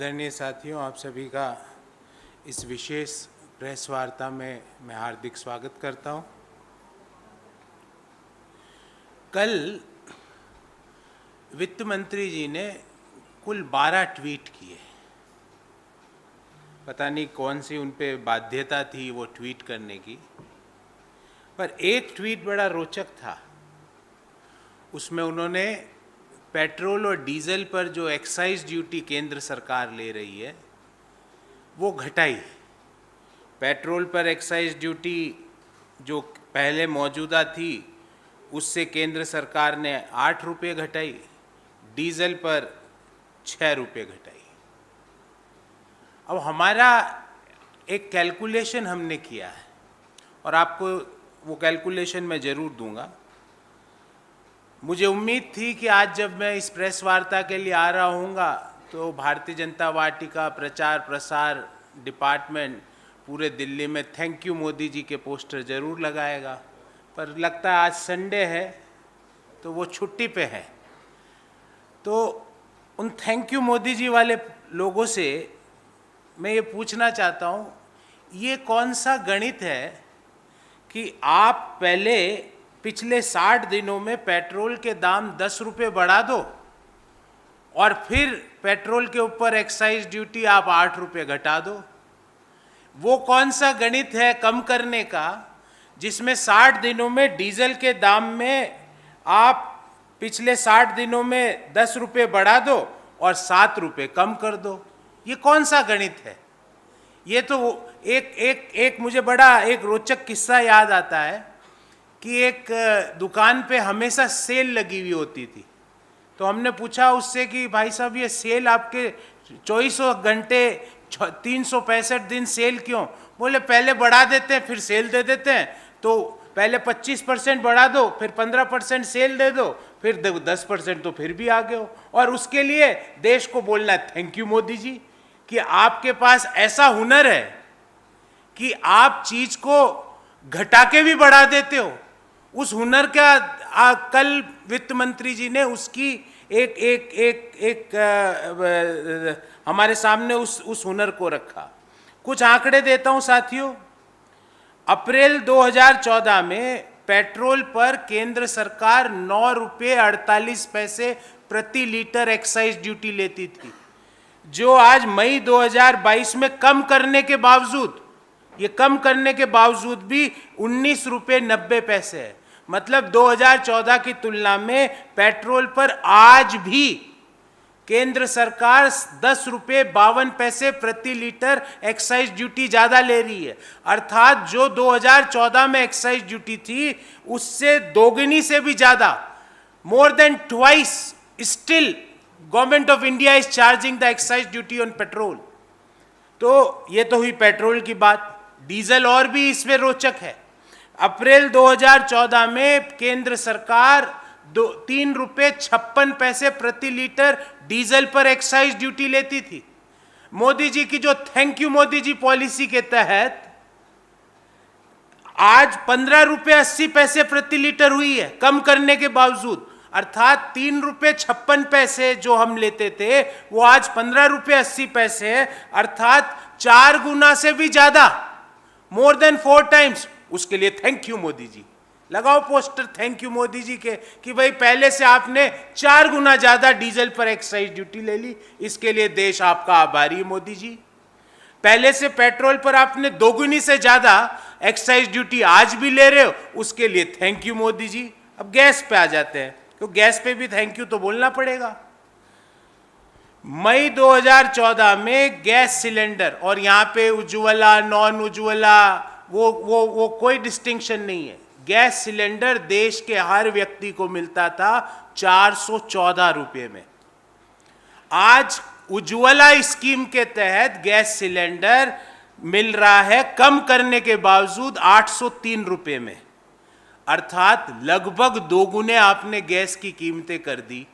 आदरणीय साथियों, आप सभी का इस विशेष प्रेस वार्ता में मैं हार्दिक स्वागत करता हूं। कल वित्त मंत्री जी ने कुल 12 ट्वीट किए। पता नहीं कौन सी उन पे बाध्यता थी वो ट्वीट करने की, पर एक ट्वीट बड़ा रोचक था। उसमें उन्होंने पेट्रोल और डीजल पर जो एक्साइज ड्यूटी केंद्र सरकार ले रही है वो घटाई। पेट्रोल पर एक्साइज ड्यूटी जो पहले मौजूदा थी उससे केंद्र सरकार ने 8 रुपये घटाई, डीजल पर 6 रुपये घटाई। अब हमारा एक कैलकुलेशन हमने किया है और आपको वो कैलकुलेशन मैं ज़रूर दूंगा। मुझे उम्मीद थी कि आज जब मैं इस प्रेस वार्ता के लिए आ रहा हूँगा तो भारतीय जनता पार्टी का प्रचार प्रसार डिपार्टमेंट पूरे दिल्ली में थैंक यू मोदी जी के पोस्टर ज़रूर लगाएगा, पर लगता है आज संडे है तो वो छुट्टी पे है। तो उन थैंक यू मोदी जी वाले लोगों से मैं ये पूछना चाहता हूँ, ये कौन सा गणित है कि आप पहले पिछले 60 दिनों में पेट्रोल के दाम 10 रुपये बढ़ा दो और फिर पेट्रोल के ऊपर एक्साइज ड्यूटी आप 8 रुपये घटा दो। वो कौन सा गणित है कम करने का जिसमें 60 दिनों में डीजल के दाम में आप पिछले 60 दिनों में 10 रुपये बढ़ा दो और 7 रुपये कम कर दो? ये कौन सा गणित है? ये तो एक मुझे बड़ा एक रोचक किस्सा याद आता है कि एक दुकान पे हमेशा सेल लगी हुई होती थी। तो हमने पूछा उससे कि भाई साहब ये सेल आपके 24 घंटे 365 दिन सेल क्यों? बोले पहले बढ़ा देते हैं फिर सेल दे देते हैं, तो पहले 25% बढ़ा दो फिर 15% सेल दे दो फिर 10% तो फिर भी आगे हो। और उसके लिए देश को बोलना है थैंक यू मोदी जी कि आपके पास ऐसा हुनर है कि आप चीज को घटा के भी बढ़ा देते हो। उस हुनर का कल वित्त मंत्री जी ने उसकी एक हमारे सामने उस हुनर को रखा। कुछ आंकड़े देता हूं साथियों। अप्रैल 2014 में पेट्रोल पर केंद्र सरकार 9 रुपये 48 पैसे प्रति लीटर एक्साइज ड्यूटी लेती थी, जो आज मई 2022 में कम करने के बावजूद भी 19 रुपये 90 पैसे है। मतलब 2014 की तुलना में पेट्रोल पर आज भी केंद्र सरकार 10 रुपये 52 पैसे प्रति लीटर एक्साइज ड्यूटी ज्यादा ले रही है। अर्थात जो 2014 में एक्साइज ड्यूटी थी उससे दोगुनी से भी ज्यादा, more than twice still government of India is charging the excise duty on petrol. तो ये तो हुई पेट्रोल की बात। डीजल और भी इसमें रोचक है। अप्रैल 2014 में केंद्र सरकार 3 रुपये 56 पैसे प्रति लीटर डीजल पर एक्साइज ड्यूटी लेती थी। मोदी जी की जो thank you Modi ji policy के तहत आज 15 रुपये 80 पैसे प्रति लीटर हुई है कम करने के बावजूद। अर्थात 3 रुपये 56 पैसे जो हम लेते थे वो आज 15 रुपये 80 पैसे है, अर्थात 4 गुना से भी ज्यादा, मोर देन 4 टाइम्स। उसके लिए थैंक यू मोदी जी। लगाओ पोस्टर थैंक यू मोदी जी के कि भाई पहले से आपने 4 गुना ज्यादा डीजल पर एक्साइज ड्यूटी ले ली। इसके लिए देश आपका आभारी है मोदी जी। पहले से पेट्रोल पर आपने दोगुनी से ज्यादा एक्साइज ड्यूटी आज भी ले रहे हो, उसके लिए थैंक यू मोदी जी। अब गैस पे आ जाते हैं, तो गैस पे भी थैंक यू तो बोलना पड़ेगा। मई 2014 में गैस सिलेंडर, और यहां पे उज्ज्वला नॉन उज्ज्वला वो कोई डिस्टिंक्शन नहीं है, गैस सिलेंडर देश के हर व्यक्ति को मिलता था 414 रुपये में। आज उज्ज्वला स्कीम के तहत गैस सिलेंडर मिल रहा है कम करने के बावजूद 803 रुपये में। अर्थात लगभग दोगुने आपने गैस की कीमतें कर दी,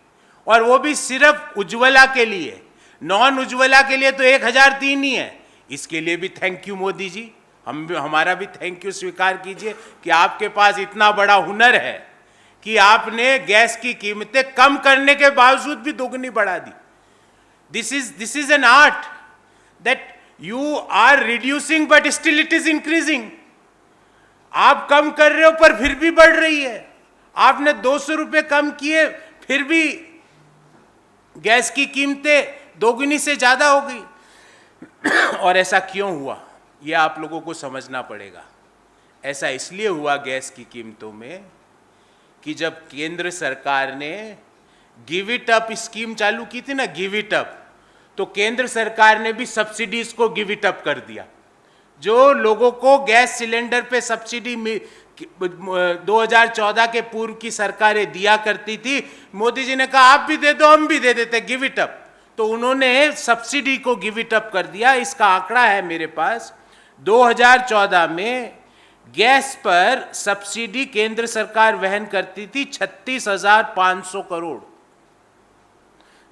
और वो भी सिर्फ उज्ज्वला के लिए। नॉन उज्ज्वला के लिए तो 1003 ही है। इसके लिए भी थैंक यू मोदी जी। हमारा भी थैंक यू स्वीकार कीजिए कि आपके पास इतना बड़ा हुनर है कि आपने गैस की कीमतें कम करने के बावजूद भी दोगुनी बढ़ा दी। This is an art that you are reducing but still it is increasing. आप कम कर रहे हो पर फिर भी बढ़ रही है. आपने 200 रुपए कम किए फिर भी गैस की कीमतें दोगुनी से ज्यादा हो गई. और ऐसा क्यों हुआ यह आप लोगों को समझना पड़ेगा. ऐसा इसलिए हुआ गैस की कीमतों में कि जब केंद्र सरकार ने गिव इट अप स्कीम चालू की थी ना, गिव इट अप, तो केंद्र सरकार ने भी सब्सिडीज को गिव इट अप कर दिया. जो लोगों को गैस सिलेंडर पे सब्सिडी 2014 के पूर्व की सरकारें दिया करती थी, मोदी जी ने कहा आप भी दे दो हम भी दे देते, गिव इट अप. तो उन्होंने सब्सिडी को गिव इट अप कर दिया. इसका आंकड़ा है मेरे पास. 2014 में गैस पर सब्सिडी केंद्र सरकार वहन करती थी 36,500 करोड़.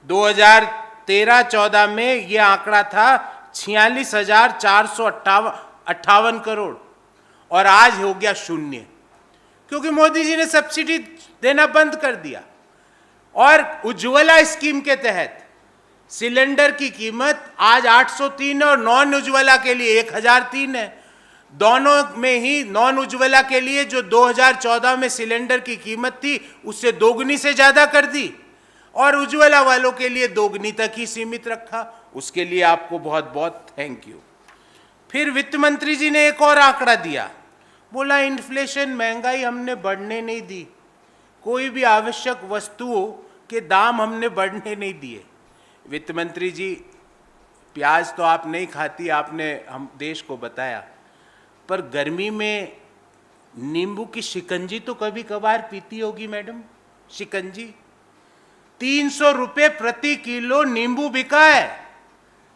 2013-14 में यह आंकड़ा था 46,458 करोड़ और आज हो गया शून्य, क्योंकि मोदी जी ने सब्सिडी देना बंद कर दिया. और उज्ज्वला स्कीम के तहत सिलेंडर की कीमत आज 803 है और नॉन उज्ज्वला के लिए 1003 है. दोनों में ही नॉन उज्ज्वला के लिए जो 2014 में सिलेंडर की कीमत थी उससे दोगुनी से ज्यादा कर दी और उज्ज्वला वालों के लिए दोगुनी तक ही सीमित रखा. उसके लिए आपको बहुत बहुत थैंक यू. फिर वित्त मंत्री जी ने एक और आंकड़ा दिया. बोला इन्फ्लेशन, महंगाई हमने बढ़ने नहीं दी, कोई भी आवश्यक वस्तुओं के दाम हमने बढ़ने नहीं दिए. वित्त मंत्री जी, प्याज तो आप नहीं खाती, आपने हम देश को बताया, पर गर्मी में नींबू की शिकंजी तो कभी कभार पीती होगी मैडम. शिकंजी 300 रुपए प्रति किलो नींबू बिका है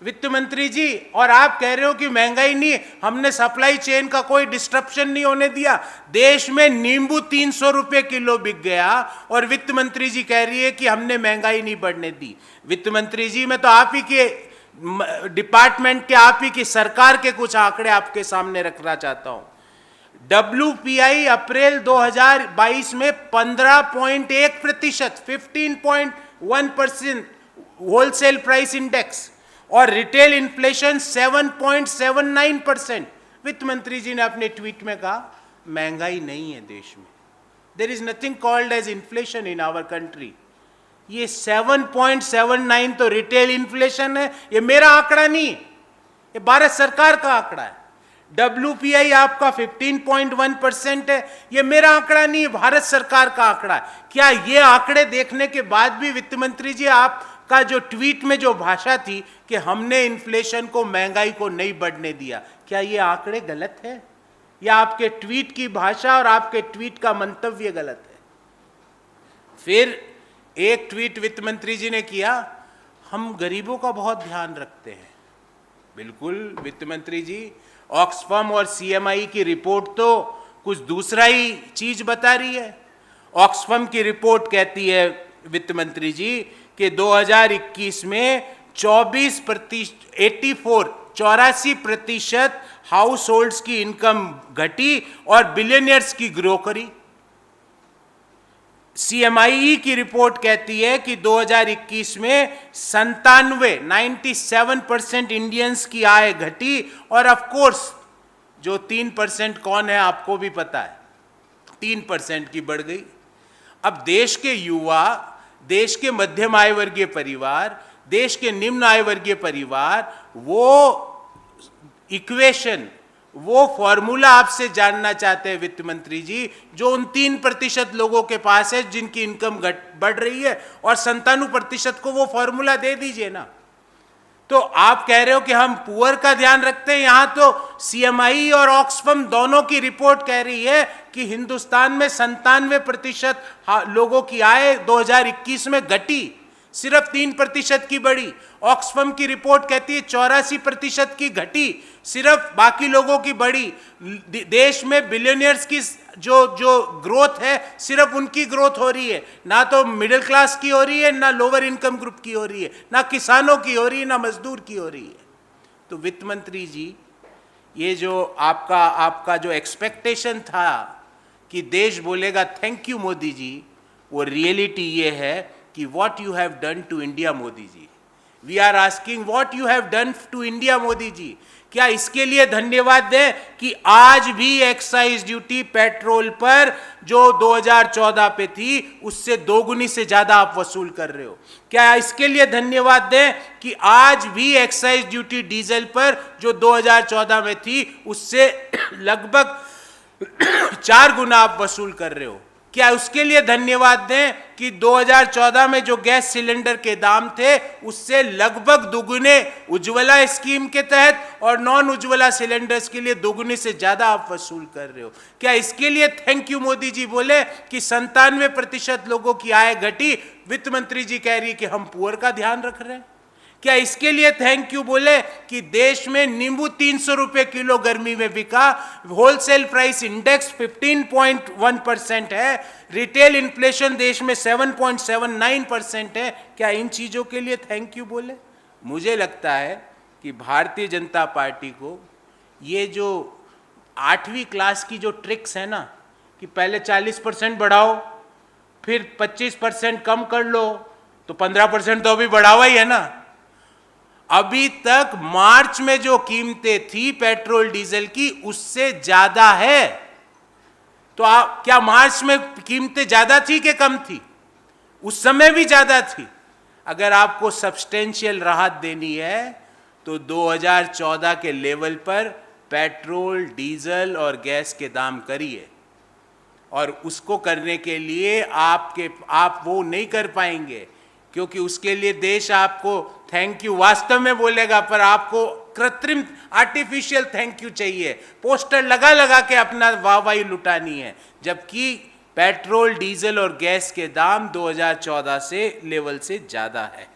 वित्त मंत्री जी, और आप कह रहे हो कि महंगाई नहीं. हमने सप्लाई चेन का कोई डिस्ट्रप्शन नहीं होने दिया. देश में नींबू 300 रुपए किलो बिक गया और वित्त मंत्री जी कह रही है कि हमने महंगाई नहीं बढ़ने दी. वित्त मंत्री जी, मैं तो आप ही के डिपार्टमेंट के, आप ही की सरकार के कुछ आंकड़े आपके सामने रखना चाहता हूं. WPI अप्रैल 2022 में 15.1%, 15.1% होलसेल प्राइस इंडेक्स और रिटेल इन्फ्लेशन 7.79%. वित्त मंत्री जी ने अपने ट्वीट में कहा महंगाई नहीं है देश में. There is nothing called as inflation in our country. ये 7.79 तो रिटेल इन्फ्लेशन है. ये मेरा आंकड़ा नहीं, ये भारत सरकार का आंकड़ा है. WPI आपका 15.1% है. ये मेरा आंकड़ा नहीं है, भारत सरकार का आंकड़ा है. क्या ये आंकड़े देखने के बाद भी वित्त मंत्री जी आपका जो ट्वीट में जो भाषा थी कि हमने इन्फ्लेशन को, महंगाई को नहीं बढ़ने दिया, क्या ये आंकड़े गलत है या आपके ट्वीट की भाषा और आपके ट्वीट का मंतव्य गलत है? फिर एक ट्वीट वित्त मंत्री जी ने किया, हम गरीबों का बहुत ध्यान रखते हैं. बिल्कुल वित्त मंत्री जी, ऑक्सफैम और CMI की रिपोर्ट तो कुछ दूसरा ही चीज बता रही है. ऑक्सफैम की रिपोर्ट कहती है वित्त मंत्री जी कि 2021 में 84% हाउस होल्ड्स की इनकम घटी और बिलियनियर्स की ग्रो करी. CMI की रिपोर्ट कहती है कि 2021 में 97% इंडियंस की आय घटी और ऑफ कोर्स जो 3% कौन है आपको भी पता है, 3% की बढ़ गई. अब देश के युवा, देश के मध्यम आय वर्गीय परिवार, देश के निम्न आय वर्गीय परिवार वो इक्वेशन, वो फॉर्मूला आपसे जानना चाहते हैं वित्त मंत्री जी, जो उन 3% लोगों के पास है जिनकी इनकम बढ़ रही है, और 97% को वो फॉर्मूला दे दीजिए ना. तो आप कह रहे हो कि हम पुअर का ध्यान रखते हैं. यहां तो CMI और ऑक्सफैम दोनों की रिपोर्ट कह रही है कि हिंदुस्तान में 97% लोगों की आय 2021 में घटी, सिर्फ 3% की बढ़ी. ऑक्सफैम की रिपोर्ट कहती है 84% की घटी, सिर्फ बाकी लोगों की बढ़ी. देश में बिलियनियर्स की जो ग्रोथ है सिर्फ उनकी ग्रोथ हो रही है, ना तो मिडिल क्लास की हो रही है, ना लोअर इनकम ग्रुप की हो रही है, ना किसानों की हो रही है, ना मजदूर की हो रही है. तो वित्त मंत्री जी, ये जो आपका जो एक्सपेक्टेशन था कि देश बोलेगा थैंक यू मोदी जी, वो रियलिटी ये है कि what you have done to India Modi ji. We are asking what you have done to India Modi ji. क्या इसके लिए धन्यवाद दें कि आज भी एक्साइज ड्यूटी पेट्रोल पर जो 2014 पे थी उससे दोगुनी से ज्यादा आप वसूल कर रहे हो? क्या इसके लिए धन्यवाद दें कि आज भी एक्साइज ड्यूटी डीजल पर जो 2014 में थी उससे लगभग 4 गुना आप वसूल कर रहे हो? क्या उसके लिए धन्यवाद दें कि 2014 में जो गैस सिलेंडर के दाम थे उससे लगभग दुगुने उज्ज्वला स्कीम के तहत और नॉन उज्ज्वला सिलेंडर्स के लिए दोगुने से ज्यादा आप वसूल कर रहे हो? क्या इसके लिए थैंक यू मोदी जी बोले कि 97% लोगों की आय घटी, वित्त मंत्री जी कह रही है कि हम पुअर का ध्यान रख रहे हैं? क्या इसके लिए थैंक यू बोले कि देश में नींबू 300 रुपए किलो गर्मी में बिका, होलसेल प्राइस इंडेक्स 15.1% है, रिटेल इन्फ्लेशन देश में 7.79% है? क्या इन चीजों के लिए थैंक यू बोले? मुझे लगता है कि भारतीय जनता पार्टी को ये जो 8वीं क्लास की जो ट्रिक्स है ना, कि पहले 40% बढ़ाओ फिर 25% कम कर लो, तो 15% तो अभी बढ़ावा ही है ना। अभी तक मार्च में जो कीमतें थी पेट्रोल डीजल की उससे ज्यादा है। तो आप क्या मार्च में कीमतें ज्यादा थी कि कम थी? उस समय भी ज्यादा थी। अगर आपको सब्सटेंशियल राहत देनी है तो 2014 के लेवल पर पेट्रोल, डीजल और गैस के दाम करिए, और उसको करने के लिए आप वो नहीं कर पाएंगे, क्योंकि उसके लिए देश आपको थैंक यू वास्तव में बोलेगा, पर आपको कृत्रिम आर्टिफिशियल थैंक यू चाहिए, पोस्टर लगा लगा के अपना वाहवाही लुटानी है, जबकि पेट्रोल, डीजल और गैस के दाम 2014 से लेवल से ज्यादा है।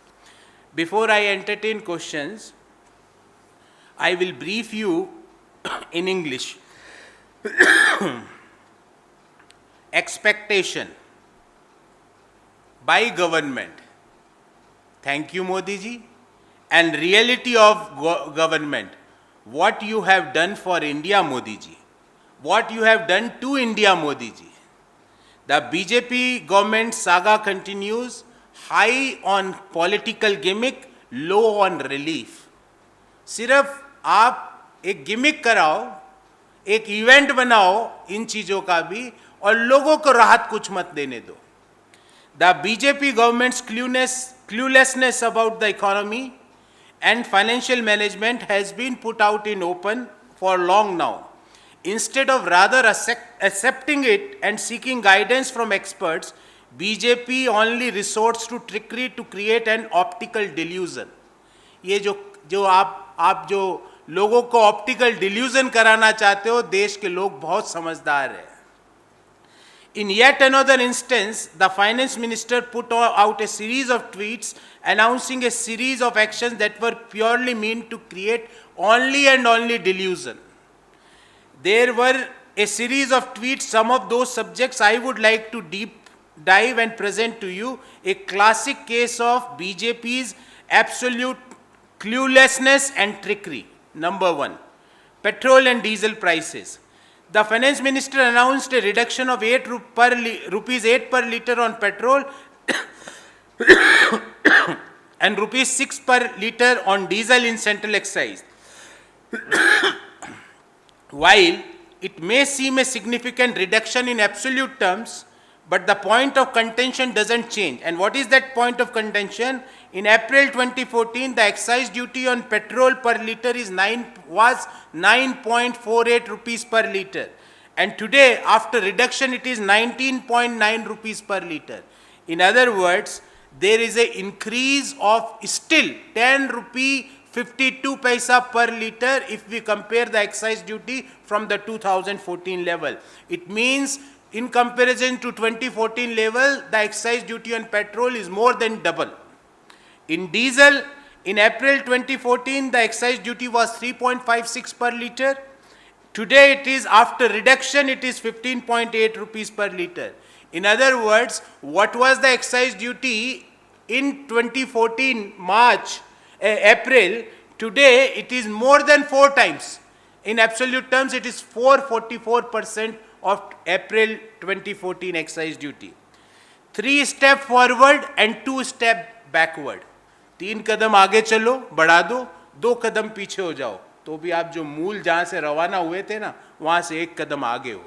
Before I entertain questions, I will brief you in English. Expectation by government. Thank you, Modi ji. And reality of government. What you have done for India, Modi ji. What you have done to India, Modi ji. The BJP government saga continues, high on political gimmick, low on relief. सिर्फ आप एक gimmick कराओ, एक event बनाओ इन चीजों का भी, और लोगों को राहत कुछ मत देने दो। The BJP governments cluelessness about the economy and financial management has been put out in open for long now. Instead of rather accepting it and seeking guidance from experts, BJP only resorts to trickery to create an optical delusion. ये जो आप जो लोगों को optical delusion कराना चाहते हो, देश के लोग बहुत समझदार हैं। In yet another instance, the finance minister put out a series of tweets announcing a series of actions that were purely meant to create only and only delusion. There were a series of tweets, some of those subjects I would like to deep dive and present to you, a classic case of BJP's absolute cluelessness and trickery. Number 1, petrol and diesel prices. The finance minister announced a reduction of rupees 8 per liter on petrol and rupees 6 per liter on diesel in central excise. While it may seem a significant reduction in absolute terms, but the point of contention doesn't change. And what is that point of contention? In April 2014, the excise duty on petrol per liter was 9.48 rupees per liter. And today, after reduction, it is 19.9 rupees per liter. In other words, there is an increase of still 10 rupee 52 paisa per liter if we compare the excise duty from the 2014 level. It means in comparison to 2014 level, the excise duty on petrol is more than double. In diesel, in April 2014, the excise duty was 3.56 per liter. Today it is, after reduction, it is 15.8 rupees per liter. In other words, what was the excise duty in 2014 April, today it is more than 4 times. In absolute terms, it is 444% of April 2014 excise duty. 3 steps forward and 2 steps backward. 3 कदम आगे चलो, बढ़ा दो, 2 कदम पीछे हो जाओ, तो भी आप जो मूल जहां से रवाना हुए थे ना, वहां से 1 कदम आगे हो.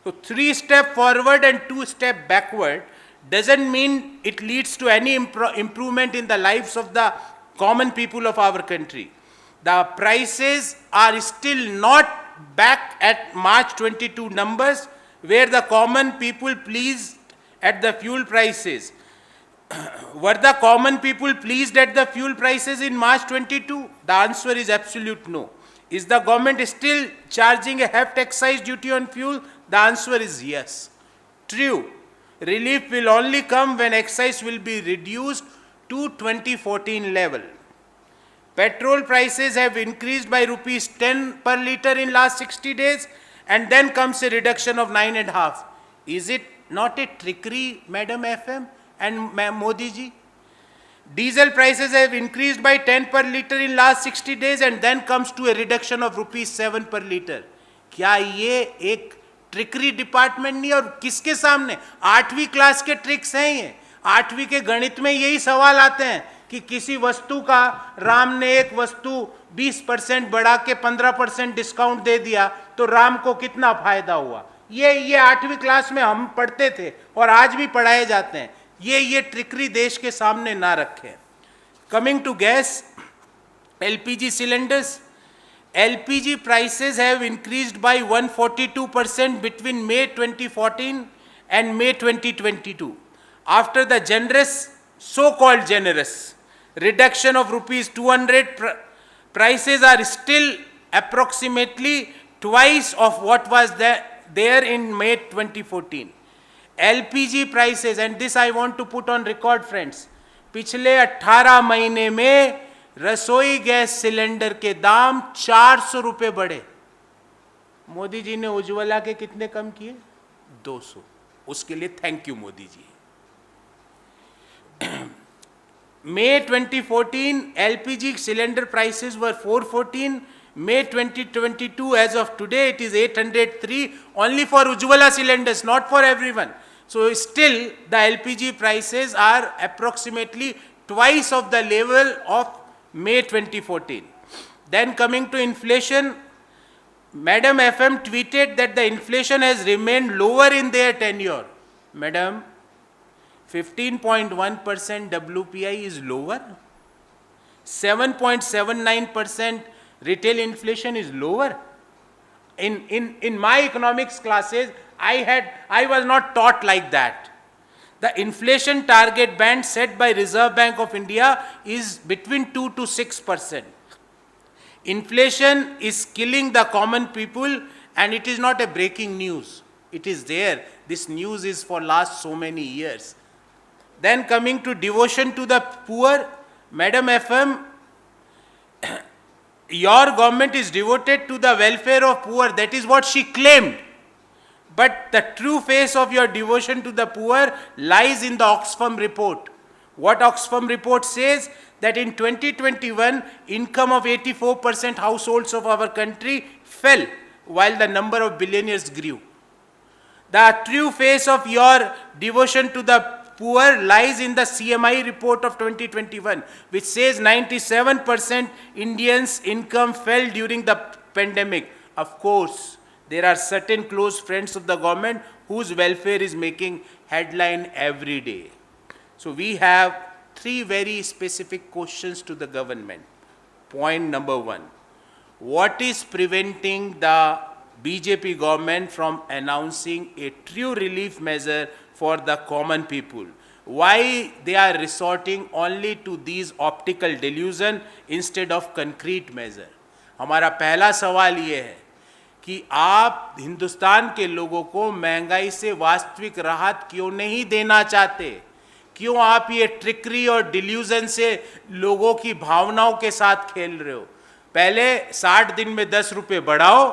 So 3 steps forward and 2 steps backward doesn't mean it leads to any improvement in the lives of the common people of our country. The prices are still not back at March 22 numbers, where the common people pleased at the fuel prices. Were the common people pleased at the fuel prices in March 22? The answer is absolute no. Is the government still charging a heft excise duty on fuel? The answer is yes. True. Relief will only come when excise will be reduced to 2014 level. Petrol prices have increased by rupees 10 per litre in last 60 days, and then comes a reduction of 9.5. Is it not a trickery, Madam FM and Modi ji? Diesel prices have increased by 10 per litre in last 60 days, and then comes to a reduction of rupees 7 per litre. क्या ये एक trickery department नहीं? और किसके सामने? 8वीं class के tricks हैं ये. 8वीं के गणित में यही सवाल आते हैं कि किसी वस्तु का राम ने एक वस्तु 20% बढ़ा के 15% डिस्काउंट दे दिया, तो राम को कितना फायदा हुआ? ये 8वीं क्लास में हम पढ़ते थे और आज भी पढ़ाए जाते हैं. ये ट्रिकरी देश के सामने ना रखें. Coming to gas, LPG cylinders. LPG prices have increased by 142% between May 2014 and May 2022. After the generous, so-called generous, reduction of rupees 200, prices are still approximately twice of what was there in May 2014. LPG prices, and this I want to put on record, friends, पिछले 18 महीने में रसोई gas cylinder के दाम 400 रुपए बढ़े. मोदी जी ने उज्ज्वला के कितने कम किए? 200. उसके लिए thank you Modi ji. May 2014 LPG cylinder prices were 414. May 2022, as of today, it is 803, only for Ujjwala cylinders, not for everyone. So still the LPG prices are approximately twice of the level of May 2014. Then coming to inflation, Madam FM tweeted that the inflation has remained lower in their tenure. Madam, 15.1% WPI is lower. 7.79% retail inflation is lower. In my economics classes, I was not taught like that. The inflation target band set by Reserve Bank of India is between 2 to 6%. Inflation is killing the common people, and it is not a breaking news. It is there. This news is for last so many years. Then coming to devotion to the poor, Madam FM, your government is devoted to the welfare of poor. That is what she claimed. But the true face of your devotion to the poor lies in the Oxfam report. What Oxfam report says? That in 2021, income of 84% households of our country fell, while the number of billionaires grew. The true face of your devotion to the poor lies in the CMI report of 2021, which says 97% Indians' income fell during the pandemic. Of course, there are certain close friends of the government whose welfare is making headline every day. So we have 3 very specific questions to the government. Point number 1, what is preventing the BJP government from announcing a true relief measure for the common people? Why they are resorting only to these optical delusion instead of concrete measure? हमारा पहला सवाल ये है कि आप हिंदुस्तान के लोगों को महंगाई से वास्तविक राहत क्यों नहीं देना चाहते? क्यों आप ये ट्रिकरी और डिल्यूजन से लोगों की भावनाओं के साथ खेल रहे हो? पहले 60 दिन में 10 रुपये बढ़ाओ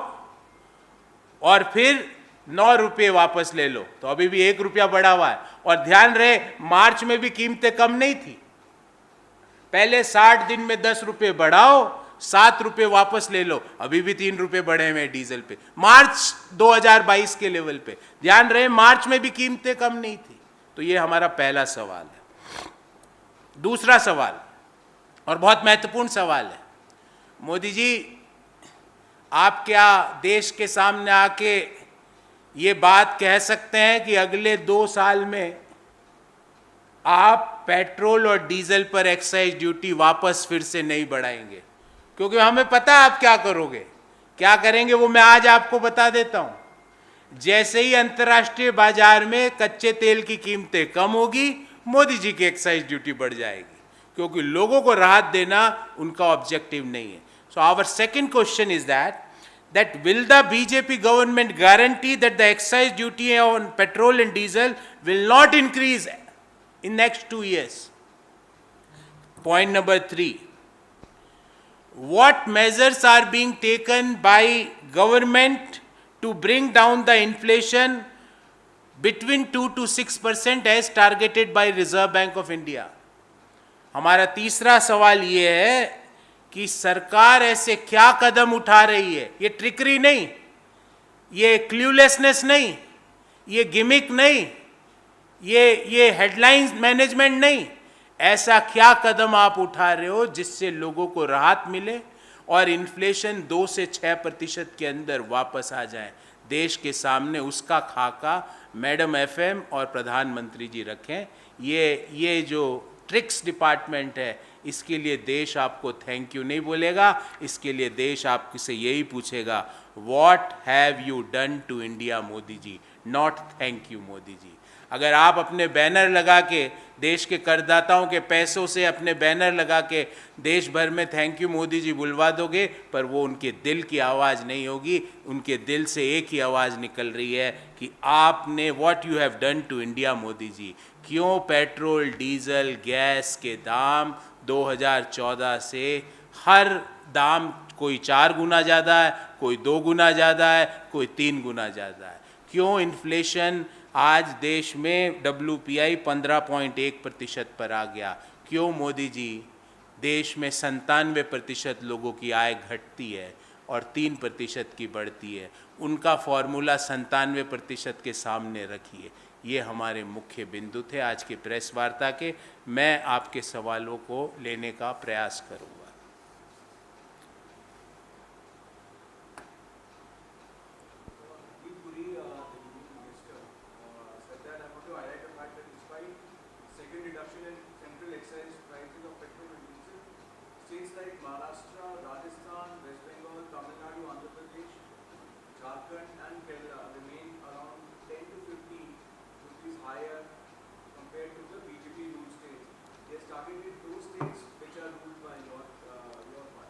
और फिर 9 रुपये वापस ले लो, तो अभी भी 1 रुपया बढ़ा हुआ है. और ध्यान रहे, मार्च में भी कीमतें कम नहीं थी. पहले 60 दिन में 10 रुपये बढ़ाओ, 7 रुपये वापस ले लो, अभी भी 3 रुपये बढ़े हुए डीजल पे, मार्च 2022 के लेवल पे. ध्यान रहे, मार्च में भी कीमतें कम नहीं थी. तो ये हमारा पहला सवाल है. दूसरा सवाल, और बहुत महत्वपूर्ण सवाल है। मोदी जी, आप क्या देश के सामने आके ये बात कह सकते हैं कि अगले 2 साल में आप पेट्रोल और डीजल पर एक्साइज ड्यूटी वापस फिर से नहीं बढ़ाएंगे? क्योंकि हमें पता है आप क्या करोगे, क्या करेंगे वो मैं आज आपको बता देता हूं। जैसे ही अंतर्राष्ट्रीय बाजार में कच्चे तेल की कीमतें कम होगी, मोदी जी की एक्साइज ड्यूटी बढ़ जाएगी, क्योंकि लोगों को राहत देना उनका ऑब्जेक्टिव नहीं है। So our second question is that will the BJP government guarantee that the excise duty on petrol and diesel will not increase in next 2 years? Point number 3, what measures are being taken by government to bring down the inflation between 2 to 6% as targeted by Reserve Bank of India? हमारा तीसरा सवाल ये है कि सरकार ऐसे क्या कदम उठा रही है, ये ट्रिकरी नहीं, ये क्लूलेसनेस नहीं, ये गिमिक नहीं, ये हेडलाइंस मैनेजमेंट नहीं, ऐसा क्या कदम आप उठा रहे हो जिससे लोगों को राहत मिले और इन्फ्लेशन 2 से 6% के अंदर वापस आ जाए? देश के सामने उसका खाका मैडम एफएम और प्रधानमंत्री जी रखें। ये जो ट्रिक्स डिपार्टमेंट है, इसके लिए देश आपको थैंक यू नहीं बोलेगा, इसके लिए देश आपसे यही पूछेगा, what have you done to India Modi ji, not thank you Modi ji. अगर आप अपने बैनर लगा के, देश के करदाताओं के पैसों से अपने बैनर लगा के देश भर में थैंक यू मोदी जी बुलवा दोगे, पर वो उनके दिल की आवाज़ नहीं होगी। उनके दिल से एक ही आवाज़ निकल रही है कि आपने what you have done to India Modi ji. क्यों पेट्रोल, डीजल, गैस के दाम 2014 से हर दाम कोई 4 गुना ज़्यादा है, कोई 2 गुना ज़्यादा है, कोई 3 गुना ज़्यादा है? क्यों इन्फ्लेशन आज देश में WPI 15.1% पर आ गया? क्यों मोदी जी देश में 97% लोगों की आय घटती है और 3% की बढ़ती है? उनका फॉर्मूला 97% के सामने रखिए। ये हमारे मुख्य बिंदु थे आज के प्रेस वार्ता के। मैं आपके सवालों को लेने का प्रयास करूंगा।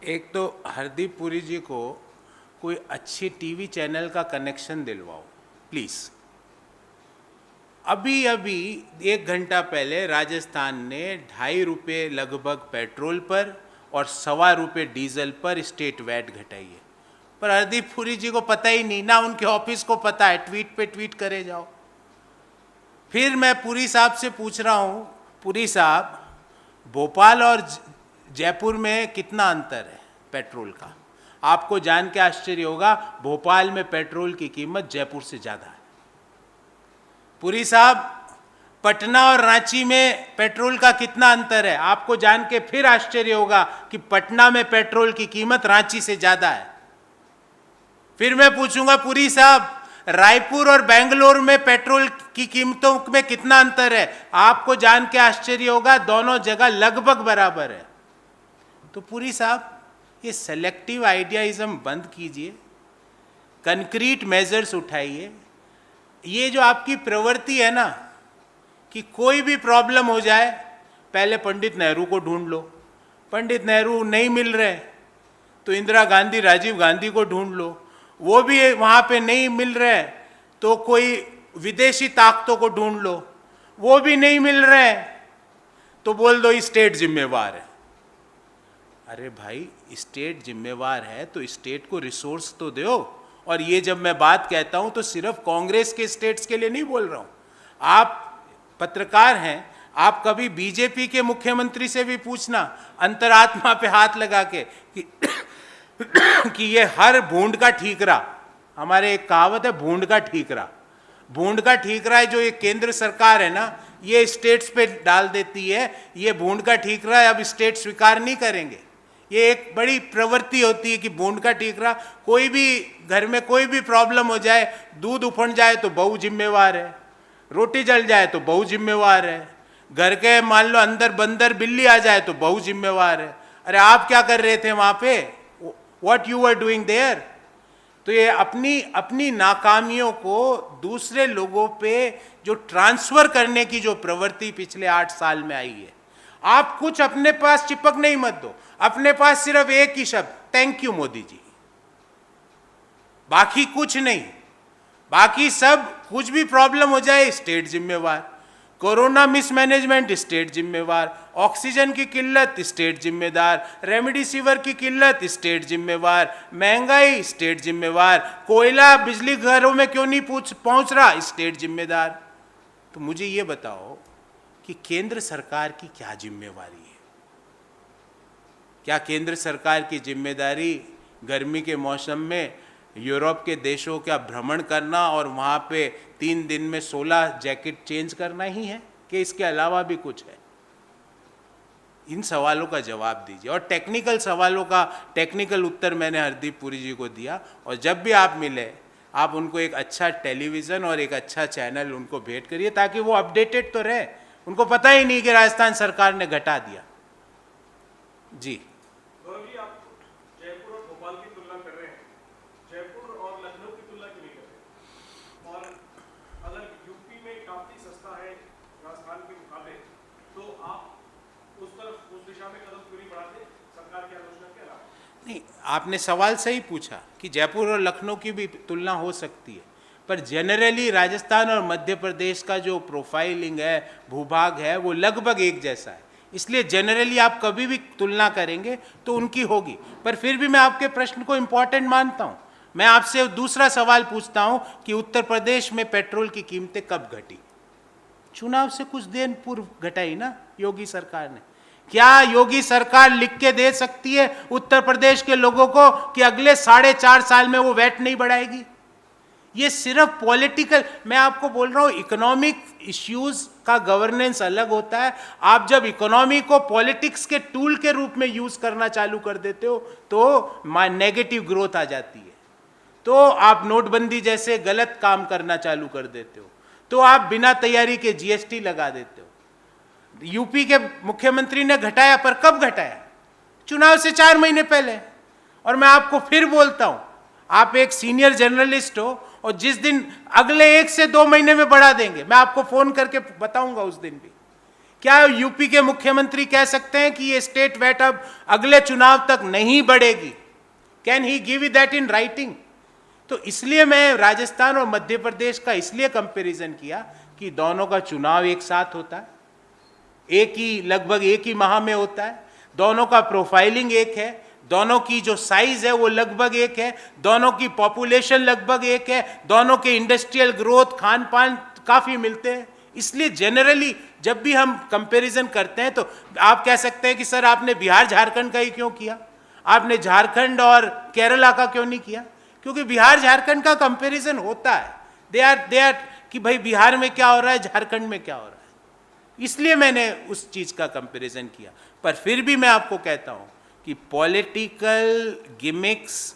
एक तो हरदीप पुरी जी को कोई अच्छी टीवी चैनल का कनेक्शन दिलवाओ प्लीज़। अभी 1 घंटा पहले राजस्थान ने 2.5 रुपये लगभग पेट्रोल पर और 1.25 रुपये डीजल पर स्टेट वैट घटाई है, पर हरदीप पुरी जी को पता ही नहीं, ना उनके ऑफिस को पता है। ट्वीट पे ट्वीट करे जाओ। फिर मैं पुरी साहब से पूछ रहा हूँ, पुरी साहब, भोपाल और जयपुर में कितना अंतर है पेट्रोल का? आपको जान के आश्चर्य होगा, भोपाल में पेट्रोल की कीमत जयपुर से ज़्यादा है। पुरी साहब, पटना और रांची में पेट्रोल का कितना अंतर है? आपको जान के फिर आश्चर्य होगा कि पटना में पेट्रोल की कीमत रांची से ज़्यादा है। फिर मैं पूछूंगा, पुरी साहब, रायपुर और बेंगलोर में पेट्रोल की कीमतों में कितना अंतर है? आपको जान के आश्चर्य होगा, दोनों जगह लगभग बराबर है। तो पुरी साहब, ये सेलेक्टिव आइडियाइज्म बंद कीजिए, कंक्रीट मेजर्स उठाइए। ये जो आपकी प्रवृत्ति है ना कि कोई भी प्रॉब्लम हो जाए पहले पंडित नेहरू को ढूंढ लो, पंडित नेहरू नहीं मिल रहे तो इंदिरा गांधी, राजीव गांधी को ढूंढ लो, वो भी वहाँ पे नहीं मिल रहे तो कोई विदेशी ताकतों को ढूंढ लो, वो भी नहीं मिल रहे तो बोल दो स्टेट जिम्मेवार है। अरे भाई, स्टेट जिम्मेवार है तो स्टेट को रिसोर्स तो दो। और ये जब मैं बात कहता हूं तो सिर्फ कांग्रेस के स्टेट्स के लिए नहीं बोल रहा हूं। आप पत्रकार हैं, आप कभी बीजेपी के मुख्यमंत्री से भी पूछना, अंतरात्मा पे हाथ लगा के कि ये हर बूंद का ठीकरा, हमारे एक कहावत है बूंद का ठीकरा, बूंद का ठीकरा है जो ये केंद्र सरकार है ना, ये स्टेट्स पे डाल देती है, ये बूंद का ठीक रहा है, अब स्टेट स्वीकार नहीं करेंगे। ये एक बड़ी प्रवृत्ति होती है कि बूंद का ठीक रहा, कोई भी घर में कोई भी प्रॉब्लम हो जाए, दूध उफड़ जाए तो बहू जिम्मेवार है, रोटी जल जाए तो बहू जिम्मेवार है, घर के मान लो अंदर बंदर बिल्ली आ जाए तो बहू जिम्मेवार है। अरे आप क्या कर रहे थे वहां पे? What you are doing there? तो ये अपनी अपनी नाकामियों को दूसरे लोगों पे जो ट्रांसफर करने की जो प्रवृत्ति पिछले 8 साल में आई है, आप कुछ अपने पास चिपकने ही मत दो। अपने पास सिर्फ एक ही शब्द, थैंक यू मोदी जी, बाकी कुछ नहीं। बाकी सब, कुछ भी प्रॉब्लम हो जाए स्टेट जिम्मेवार, कोरोना मिसमैनेजमेंट स्टेट जिम्मेवार, ऑक्सीजन की किल्लत स्टेट जिम्मेदार, रेमडेसिविर की किल्लत स्टेट जिम्मेवार, महंगाई स्टेट जिम्मेवार, कोयला बिजली घरों में क्यों नहीं पहुंच रहा स्टेट जिम्मेदार। तो मुझे ये बताओ कि केंद्र सरकार की क्या जिम्मेवारी है? क्या केंद्र सरकार की जिम्मेदारी गर्मी के मौसम में यूरोप के देशों का भ्रमण करना और वहाँ पे 3 दिन में 16 जैकेट चेंज करना ही है कि इसके अलावा भी कुछ है? इन सवालों का जवाब दीजिए। और टेक्निकल सवालों का टेक्निकल उत्तर मैंने हरदीप पुरी जी को दिया, और जब भी आप मिले आप उनको एक अच्छा टेलीविज़न और एक अच्छा चैनल उनको भेंट करिए, ताकि वो अपडेटेड तो रहे। उनको पता ही नहीं कि राजस्थान सरकार ने घटा दिया। जी, नहीं, आपने सवाल सही पूछा कि जयपुर और लखनऊ की भी तुलना हो सकती है, पर जनरली राजस्थान और मध्य प्रदेश का जो प्रोफाइलिंग है, भूभाग है, वो लगभग एक जैसा है। इसलिए जनरली आप कभी भी तुलना करेंगे तो उनकी होगी। पर फिर भी मैं आपके प्रश्न को इम्पोर्टेंट मानता हूँ। मैं आपसे दूसरा सवाल पूछता हूँ कि उत्तर प्रदेश में पेट्रोल की कीमतें कब घटी? चुनाव से कुछ दिन पूर्व घटाई ना योगी सरकार ने। क्या योगी सरकार लिख के दे सकती है उत्तर प्रदेश के लोगों को कि अगले 4.5 साल में वो वैट नहीं बढ़ाएगी? ये सिर्फ पॉलिटिकल, मैं आपको बोल रहा हूं, इकोनॉमिक इश्यूज का गवर्नेंस अलग होता है। आप जब इकोनॉमी को पॉलिटिक्स के टूल के रूप में यूज करना चालू कर देते हो तो नेगेटिव ग्रोथ आ जाती है। तो आप नोटबंदी जैसे गलत काम करना चालू कर देते हो, तो आप बिना तैयारी के जीएसटी लगा देते हो। यूपी के मुख्यमंत्री ने घटाया, पर कब घटाया? चुनाव से 4 महीने पहले। और मैं आपको फिर बोलता हूं, आप एक सीनियर जर्नलिस्ट हो, और जिस दिन अगले 1 से 2 महीने में बढ़ा देंगे, मैं आपको फोन करके बताऊंगा उस दिन भी। क्या यूपी के मुख्यमंत्री कह सकते हैं कि ये स्टेट वैट अब अगले चुनाव तक नहीं बढ़ेगी? Can he give you that in writing? तो इसलिए मैं राजस्थान और मध्य प्रदेश का इसलिए कंपैरिजन किया कि दोनों का चुनाव एक साथ होता है, लगभग एक ही माह में होता है, दोनों का प्रोफाइलिंग एक है, दोनों की जो साइज है वो लगभग एक है, दोनों की पॉपुलेशन लगभग एक है, दोनों के इंडस्ट्रियल ग्रोथ, खान पान काफी मिलते हैं। इसलिए जनरली जब भी हम कंपैरिजन करते हैं तो आप कह सकते हैं कि सर आपने बिहार झारखंड का ही क्यों किया, आपने झारखंड और केरला का क्यों नहीं किया? क्योंकि बिहार झारखंड का कंपैरिजन होता है, दे आर कि भाई बिहार में क्या हो रहा है, झारखंड में क्या हो रहा है। इसलिए मैंने उस चीज का कंपैरिजन किया। पर फिर भी मैं आपको कहता हूं कि political gimmicks,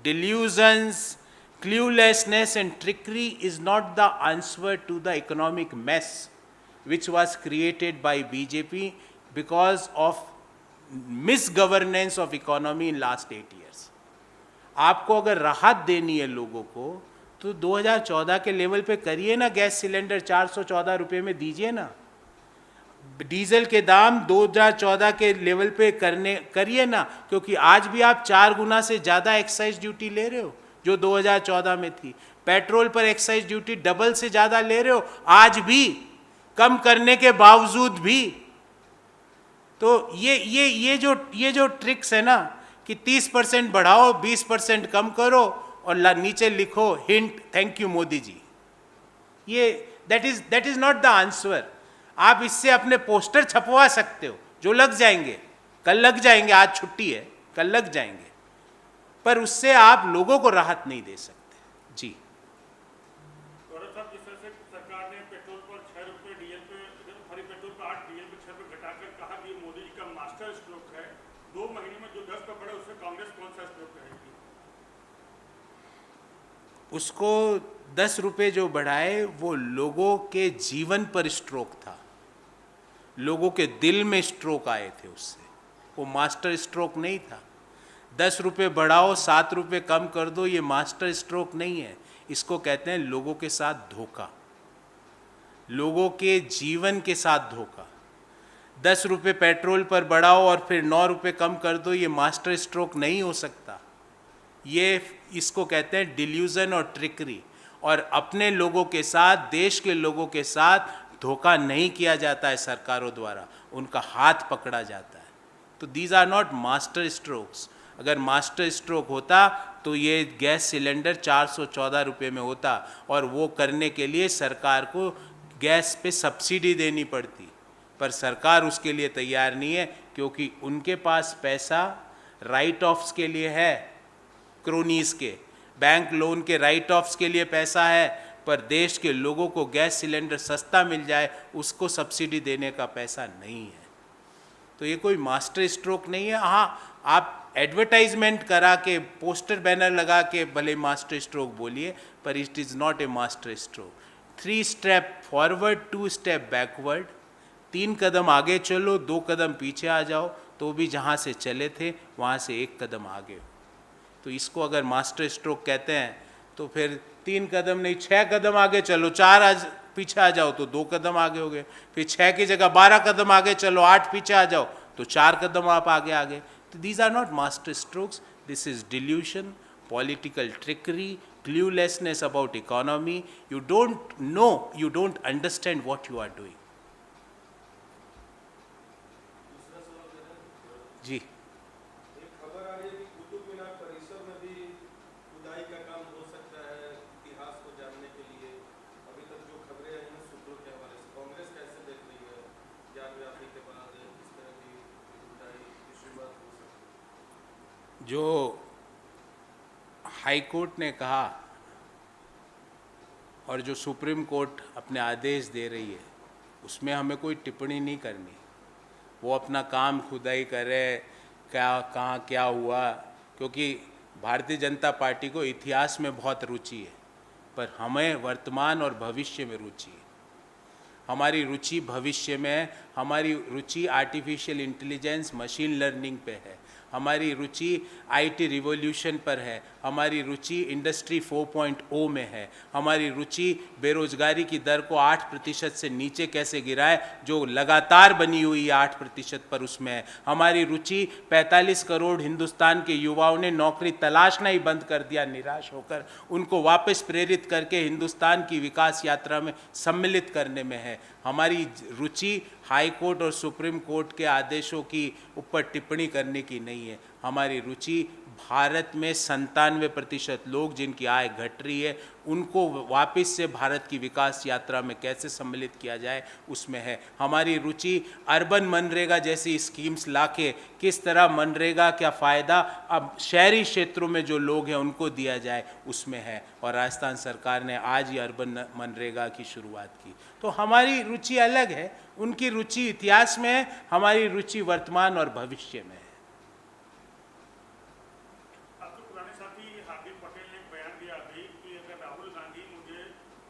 delusions, cluelessness and trickery is not the answer to the economic mess which was created by BJP because of misgovernance of economy in last 8 years. आपको अगर राहत देनी है लोगों को तो 2014 के लेवल पे करिए ना, गैस सिलेंडर 414 रुपये में दीजिए ना, डीजल के दाम 2014 के लेवल पे करिए ना, क्योंकि आज भी आप 4 गुना से ज़्यादा एक्साइज ड्यूटी ले रहे हो जो 2014 में थी। पेट्रोल पर एक्साइज ड्यूटी डबल से ज़्यादा ले रहे हो आज भी, कम करने के बावजूद भी। तो ये जो ट्रिक्स है ना कि 30% बढ़ाओ, 20% कम करो और नीचे लिखो हिंट थैंक यू मोदी जी, ये that is not the answer. आप इससे अपने पोस्टर छपवा सकते हो जो लग जाएंगे, कल लग जाएंगे, आज छुट्टी है, कल लग जाएंगे, पर उससे आप लोगों को राहत नहीं दे सकते। जी, जिस तरह से सरकार ने पेट्रोल पर 6 रुपये, डीजल पे स्ट्रोक है, 2 महीने में जो 10 पे बढ़े उससे कांग्रेस कौन सा स्ट्रोक करेगी? उसको 10 रुपए जो बढ़ाए वो लोगों के जीवन पर स्ट्रोक था, लोगों के दिल में स्ट्रोक आए थे उससे, वो मास्टर स्ट्रोक नहीं था। 10 रुपये बढ़ाओ 7 रुपये कम कर दो, ये मास्टर स्ट्रोक नहीं है, इसको कहते हैं लोगों के साथ धोखा, लोगों के जीवन के साथ धोखा। 10 रुपये पेट्रोल पर बढ़ाओ और फिर 9 रुपये कम कर दो, ये मास्टर स्ट्रोक नहीं हो सकता। ये इसको कहते हैं डिल्यूजन और ट्रिकरी, और अपने लोगों के साथ, देश के लोगों के साथ धोखा नहीं किया जाता है सरकारों द्वारा, उनका हाथ पकड़ा जाता है। तो these are not master strokes. अगर मास्टर स्ट्रोक होता तो ये गैस सिलेंडर 414 रुपये में होता, और वो करने के लिए सरकार को गैस पे सब्सिडी देनी पड़ती, पर सरकार उसके लिए तैयार नहीं है, क्योंकि उनके पास पैसा राइट ऑफ्स के लिए है, क्रोनीज के बैंक लोन के राइट ऑफ्स के लिए पैसा है, पर देश के लोगों को गैस सिलेंडर सस्ता मिल जाए उसको सब्सिडी देने का पैसा नहीं है। तो ये कोई मास्टर स्ट्रोक नहीं है। हाँ, आप एडवर्टाइजमेंट करा के, पोस्टर बैनर लगा के भले मास्टर स्ट्रोक बोलिए, पर it is not a master stroke. 3 step forward, 2 step backward, 3 कदम आगे चलो, 2 कदम पीछे आ जाओ, तो भी जहाँ से चले थे वहाँ से 1 कदम आगे हो। तो इसको अगर मास्टर स्ट्रोक कहते हैं तो फिर 3 कदम नहीं 6 कदम आगे चलो, 4 पीछे आ जाओ तो 2 कदम आगे हो गए, फिर 6 की जगह 12 कदम आगे चलो, 8 पीछे आ जाओ तो 4 कदम आप आगे आ गए। तो these are not master strokes, this is delusion, political trickery, cluelessness about economy. You don't know, you don't understand what you are doing. जी, जो हाई कोर्ट ने कहा और जो सुप्रीम कोर्ट अपने आदेश दे रही है, उसमें हमें कोई टिप्पणी नहीं करनी। वो अपना काम खुदाई करे, क्या कहाँ क्या हुआ, क्योंकि भारतीय जनता पार्टी को इतिहास में बहुत रुचि है, पर हमें वर्तमान और भविष्य में रुचि है। हमारी रुचि भविष्य में है, हमारी रुचि आर्टिफिशियल इंटेलिजेंस, मशीन लर्निंग पे है, हमारी रुचि आईटी रिवॉल्यूशन पर है, हमारी रुचि इंडस्ट्री 4.0 में है, हमारी रुचि बेरोजगारी की दर को 8% से नीचे कैसे गिराए, जो लगातार बनी हुई है 8% पर, उसमें है। हमारी रुचि 45 करोड़ हिंदुस्तान के युवाओं ने नौकरी तलाशना ही बंद कर दिया निराश होकर, उनको वापस प्रेरित करके हिंदुस्तान की विकास यात्रा में सम्मिलित करने में है। हमारी रुचि हाई कोर्ट और सुप्रीम कोर्ट के आदेशों की ऊपर टिप्पणी करने की नहीं है। हमारी रुचि भारत में 97% लोग जिनकी आय घट रही है, उनको वापस से भारत की विकास यात्रा में कैसे सम्मिलित किया जाए, उसमें है। हमारी रुचि अर्बन मनरेगा जैसी स्कीम्स लाके किस तरह मनरेगा का फ़ायदा अब शहरी क्षेत्रों में जो लोग हैं उनको दिया जाए, उसमें है। और राजस्थान सरकार ने आज ही अर्बन मनरेगा की शुरुआत की। तो हमारी रुचि अलग है, उनकी रुचि इतिहास में है, हमारी रुचि वर्तमान और भविष्य में है। आपके पुराने साथी हार्दिक पटेल ने एक बयान दिया अभी कि अगर राहुल गांधी मुझे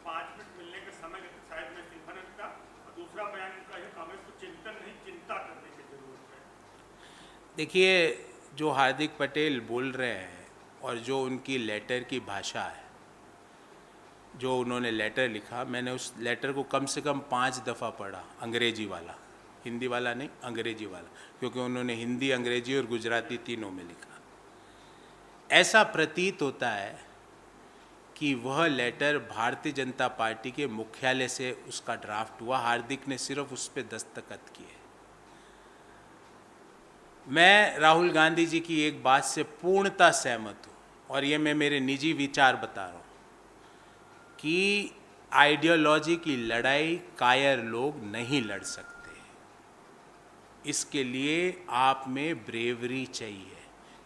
5 मिनट मिलने के समय देते शायद मैं इस्तीफा न देता, और दूसरा बयान उनका है कांग्रेस को चिंतन नहीं चिंता करने की जरूरत है। देखिए, जो हार्दिक पटेल बोल रहे हैं और जो उनकी लेटर की भाषा है, जो उन्होंने लेटर लिखा, मैंने उस लेटर को कम से कम 5 दफ़ा पढ़ा, अंग्रेजी वाला, हिंदी वाला नहीं, अंग्रेजी वाला, क्योंकि उन्होंने हिंदी, अंग्रेजी और गुजराती तीनों में लिखा। ऐसा प्रतीत होता है कि वह लेटर भारतीय जनता पार्टी के मुख्यालय से उसका ड्राफ्ट हुआ, हार्दिक ने सिर्फ उस पर दस्तखत किए। मैं राहुल गांधी जी की एक बात से पूर्णतः सहमत हूँ, और ये मैं मेरे निजी विचार बता रहा हूँ कि आइडियोलॉजी की लड़ाई कायर लोग नहीं लड़ सकते। इसके लिए आप में ब्रेवरी चाहिए,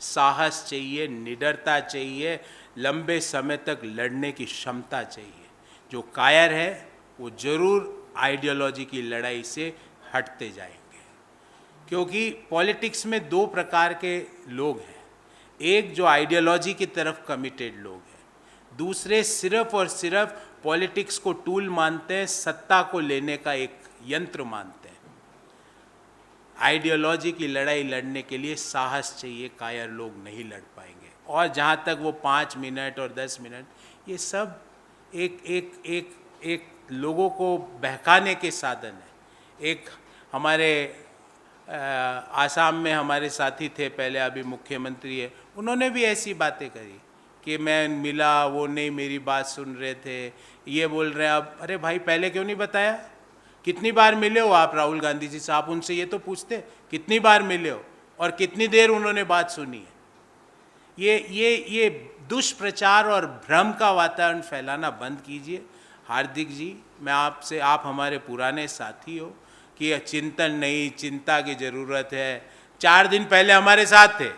साहस चाहिए, निडरता चाहिए, लंबे समय तक लड़ने की क्षमता चाहिए। जो कायर है वो जरूर आइडियोलॉजी की लड़ाई से हटते जाएंगे, क्योंकि पॉलिटिक्स में दो प्रकार के लोग हैं, एक जो आइडियोलॉजी की तरफ कमिटेड लोग हैं, दूसरे सिर्फ और सिर्फ पॉलिटिक्स को टूल मानते हैं, सत्ता को लेने का एक यंत्र मानते हैं। आइडियोलॉजी की लड़ाई लड़ने के लिए साहस चाहिए, कायर लोग नहीं लड़ पाएंगे। और जहाँ तक वो 5 मिनट और 10 मिनट, ये सब एक लोगों को बहकाने के साधन है। एक हमारे आसाम में हमारे साथी थे पहले, अभी मुख्यमंत्री है, उन्होंने भी ऐसी बातें करी कि मैं मिला, वो नहीं मेरी बात सुन रहे थे, ये बोल रहे हैं अब। अरे भाई, पहले क्यों नहीं बताया? कितनी बार मिले हो आप राहुल गांधी जी से? आप उनसे ये तो पूछते कितनी बार मिले हो और कितनी देर उन्होंने बात सुनी है। ये दुष्प्रचार और भ्रम का वातावरण फैलाना बंद कीजिए। हार्दिक जी, मैं आपसे, आप हमारे पुराने साथी हो, कि चिंतन नहीं, चिंता की ज़रूरत है। 4 दिन पहले हमारे साथ थे,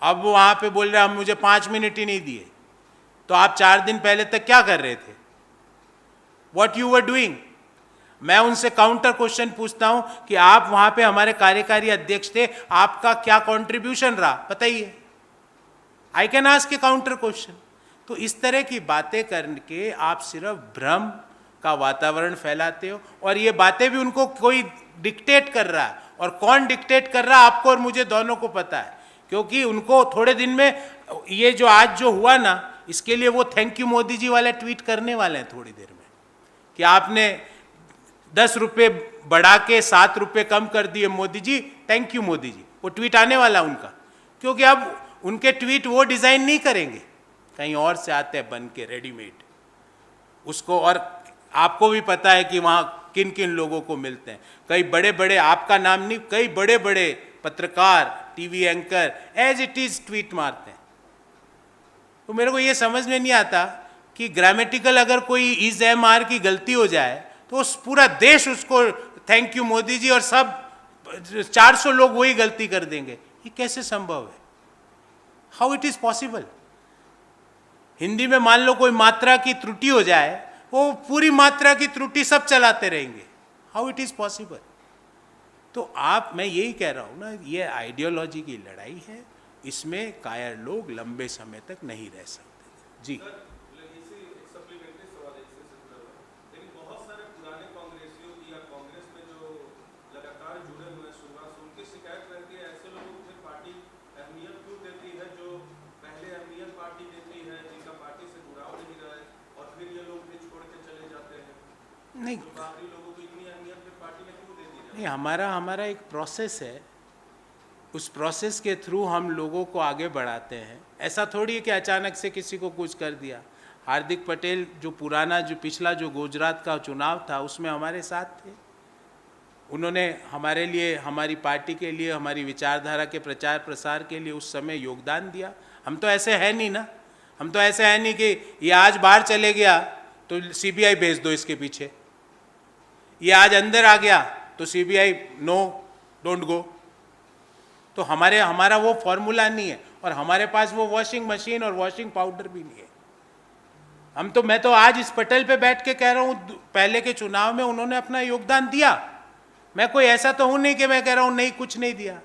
अब वो वहाँ पे बोल रहे हम मुझे 5 मिनट ही नहीं दिए। तो आप 4 दिन पहले तक क्या कर रहे थे? What you were doing? मैं उनसे काउंटर क्वेश्चन पूछता हूँ कि आप वहाँ पे हमारे कार्यकारी अध्यक्ष थे, आपका क्या कंट्रीब्यूशन रहा, बताइए। I can ask A counter question. तो इस तरह की बातें करके आप सिर्फ भ्रम का वातावरण फैलाते हो, और ये बातें भी उनको कोई डिक्टेट कर रहा है, और कौन डिक्टेट कर रहा है आपको और मुझे दोनों को पता है, क्योंकि उनको थोड़े दिन में ये जो आज जो हुआ ना, इसके लिए वो थैंक यू मोदी जी वाला ट्वीट करने वाले हैं थोड़ी देर में, कि आपने 10 रुपये बढ़ा के 7 रुपये कम कर दिए मोदी जी, थैंक यू मोदी जी। वो ट्वीट आने वाला उनका, क्योंकि अब उनके ट्वीट वो डिज़ाइन नहीं करेंगे, कहीं और से आते हैं बन के रेडीमेड उसको। और आपको भी पता है कि वहाँ किन किन लोगों को मिलते हैं। कई बड़े बड़े, आपका नाम नहीं, कई बड़े बड़े पत्रकार, TV anchor as it is tweet मारते हैं। तो मेरे को ये समझ में नहीं आता कि ग्रामेटिकल अगर कोई इज एम आर की गलती हो जाए तो उस पूरा देश उसको थैंक यू मोदी जी, और सब 400 लोग वही गलती कर देंगे। ये कैसे संभव है? How it is possible? Hindi में मान लो कोई मात्रा की त्रुटि हो जाए, वो पूरी मात्रा की त्रुटि सब चलाते रहेंगे। How it is possible? तो मैं यही कह रहा हूँ ना, ये आइडियोलॉजी की लड़ाई है, इसमें कायर लोग लंबे समय तक नहीं रह सकते। जी नहीं, नहीं, हमारा एक प्रोसेस है, उस प्रोसेस के थ्रू हम लोगों को आगे बढ़ाते हैं। ऐसा थोड़ी है कि अचानक से किसी को कुछ कर दिया। हार्दिक पटेल जो पिछला जो गुजरात का चुनाव था, उसमें हमारे साथ थे। उन्होंने हमारे लिए, हमारी पार्टी के लिए, हमारी विचारधारा के प्रचार प्रसार के लिए उस समय योगदान दिया। हम तो ऐसे है नहीं ना, हम तो ऐसे है नहीं कि ये आज बाहर चले गया तो सीबीआई भेज दो इसके पीछे, ये आज अंदर आ गया तो सीबीआई नो डोंट गो। तो हमारा वो फॉर्मूला नहीं है, और हमारे पास वो वॉशिंग मशीन और वॉशिंग पाउडर भी नहीं है। मैं तो आज इस पटल पे बैठ के कह रहा हूँ, पहले के चुनाव में उन्होंने अपना योगदान दिया। मैं कोई ऐसा तो हूँ नहीं कि मैं कह रहा हूँ नहीं, कुछ नहीं दिया।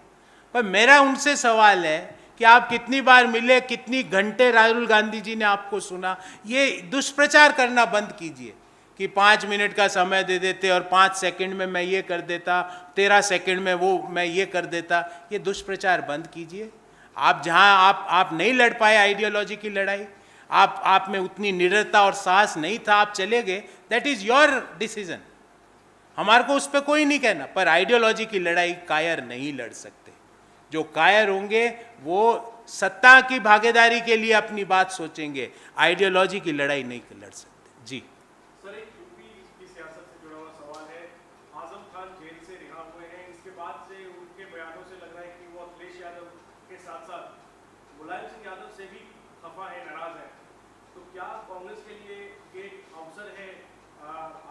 पर मेरा उनसे सवाल है कि आप कितनी बार मिले, कितनी घंटे राहुल गांधी जी ने आपको सुना। ये दुष्प्रचार करना बंद कीजिए कि 5 मिनट का समय दे देते और 5 सेकंड में मैं ये कर देता, 13 सेकंड में वो मैं ये कर देता। ये दुष्प्रचार बंद कीजिए। आप जहाँ आप नहीं लड़ पाए आइडियोलॉजी की लड़ाई, आप में उतनी निडरता और साहस नहीं था, आप चले गए, दैट इज़ योर डिसीजन। हमारे को उस पर कोई नहीं कहना, पर आइडियोलॉजी की लड़ाई कायर नहीं लड़ सकते। जो कायर होंगे वो सत्ता की भागीदारी के लिए अपनी बात सोचेंगे, आइडियोलॉजी की लड़ाई नहीं लड़ सकते। जी सर, एक यूपी की सियासत से जुड़ा हुआ सवाल है। आजम खान जेल से रिहा हुए हैं, इसके बाद से उनके बयानों से लग रहा है कि वो अखिलेश यादव के साथ साथ मुलायम सिंह यादव से भी खफा है, नाराज है। तो क्या कांग्रेस के लिए ये अवसर है,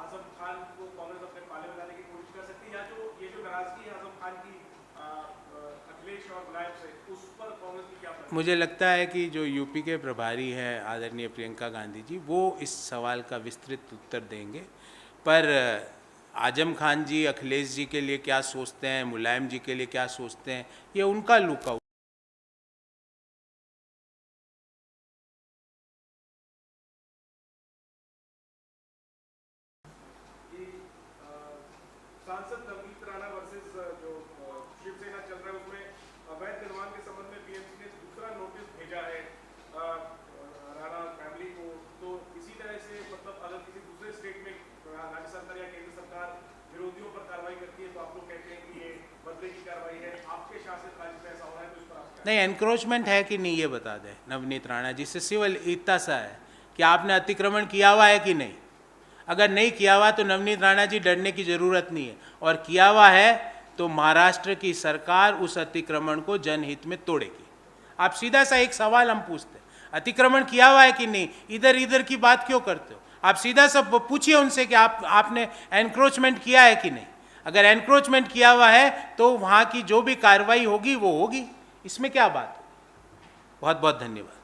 आजम खान को कांग्रेस अपने पाले में लाने की कोशिश कर सकती है, या जो ये जो नाराजगी है आजम खान की अखिलेश और मुलायम से, उस पर कांग्रेस की क्या? मुझे लगता है कि जो यूपी के प्रभारी हैं आदरणीय प्रियंका गांधी जी, वो इस सवाल का विस्तृत उत्तर देंगे। पर आजम खान जी अखिलेश जी के लिए क्या सोचते हैं, मुलायम जी के लिए क्या सोचते हैं, ये उनका लुकआउट। सांसद नवनीत राणा वर्सेस जो शिवसेना चल रहा है उसमें अवैध निर्माण के संबंध में बीएमसी ने दूसरा नोटिस भेजा है राणा फैमिली को। तो इसी तरह से मतलब अगर किसी दूसरे स्टेट में राज्य सरकार या केंद्र सरकार विरोधियों पर कार्रवाई करती है तो आप लोग कहते हैं कि ये बदले की कार्रवाई है। आपके शासित राज्य में ऐसा हो रहा है तो इस पर आप नहीं, एनक्रोचमेंट है कि नहीं ये बता दें नवनीत राणा जी से। सिविल इतना सा है कि आपने अतिक्रमण किया हुआ है कि नहीं। अगर नहीं किया हुआ तो नवनीत राणा जी डरने की ज़रूरत नहीं है, और किया हुआ है तो महाराष्ट्र की सरकार उस अतिक्रमण को जनहित में तोड़ेगी। आप सीधा सा एक सवाल हम पूछते हैं, अतिक्रमण किया हुआ है कि नहीं, इधर इधर की बात क्यों करते हो? आप सीधा सा पूछिए उनसे कि आपने एनक्रोचमेंट किया है कि नहीं। अगर एनक्रोचमेंट किया हुआ है तो वहाँ की जो भी कार्रवाई होगी वो होगी, इसमें क्या बात है। बहुत बहुत धन्यवाद।